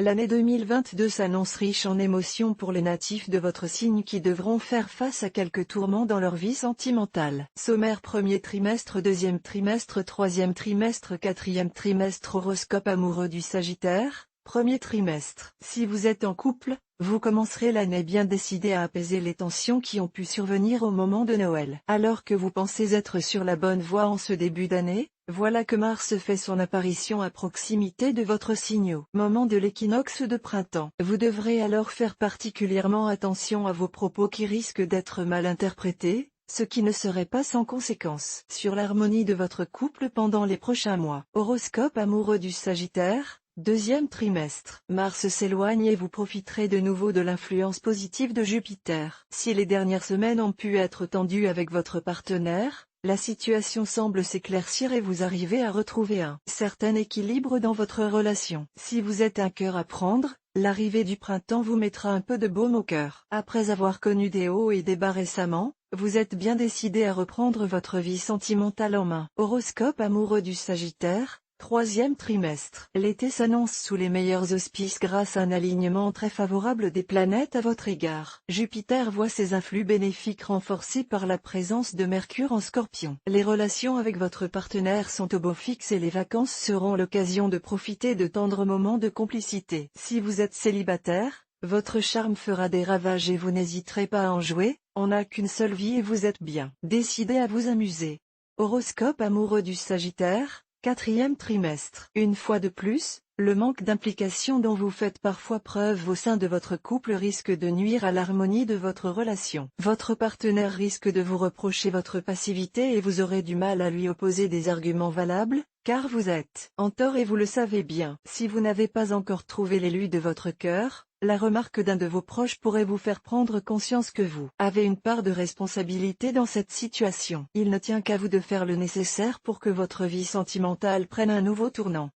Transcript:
L'année 2022 s'annonce riche en émotions pour les natifs de votre signe qui devront faire face à quelques tourments dans leur vie sentimentale. Sommaire: premier trimestre, deuxième trimestre, troisième trimestre, quatrième trimestre. Horoscope amoureux du Sagittaire. Premier trimestre. Si vous êtes en couple, vous commencerez l'année bien décidé à apaiser les tensions qui ont pu survenir au moment de Noël. Alors que vous pensez être sur la bonne voie en ce début d'année, voilà que Mars fait son apparition à proximité de votre signe au moment de l'équinoxe de printemps. Vous devrez alors faire particulièrement attention à vos propos qui risquent d'être mal interprétés, ce qui ne serait pas sans conséquence sur l'harmonie de votre couple pendant les prochains mois. Horoscope amoureux du Sagittaire. Deuxième trimestre. Mars s'éloigne et vous profiterez de nouveau de l'influence positive de Jupiter. Si les dernières semaines ont pu être tendues avec votre partenaire, la situation semble s'éclaircir et vous arrivez à retrouver un certain équilibre dans votre relation. Si vous êtes un cœur à prendre, l'arrivée du printemps vous mettra un peu de baume au cœur. Après avoir connu des hauts et des bas récemment, vous êtes bien décidé à reprendre votre vie sentimentale en main. Horoscope amoureux du Sagittaire. Troisième trimestre. L'été s'annonce sous les meilleurs auspices grâce à un alignement très favorable des planètes à votre égard. Jupiter voit ses influx bénéfiques renforcés par la présence de Mercure en Scorpion. Les relations avec votre partenaire sont au beau fixe et les vacances seront l'occasion de profiter de tendres moments de complicité. Si vous êtes célibataire, votre charme fera des ravages et vous n'hésiterez pas à en jouer. On n'a qu'une seule vie et vous êtes bien décidé à vous amuser. Horoscope amoureux du Sagittaire. Quatrième trimestre. Une fois de plus, le manque d'implication dont vous faites parfois preuve au sein de votre couple risque de nuire à l'harmonie de votre relation. Votre partenaire risque de vous reprocher votre passivité et vous aurez du mal à lui opposer des arguments valables, car vous êtes en tort et vous le savez bien. Si vous n'avez pas encore trouvé l'élu de votre cœur, la remarque d'un de vos proches pourrait vous faire prendre conscience que vous avez une part de responsabilité dans cette situation. Il ne tient qu'à vous de faire le nécessaire pour que votre vie sentimentale prenne un nouveau tournant.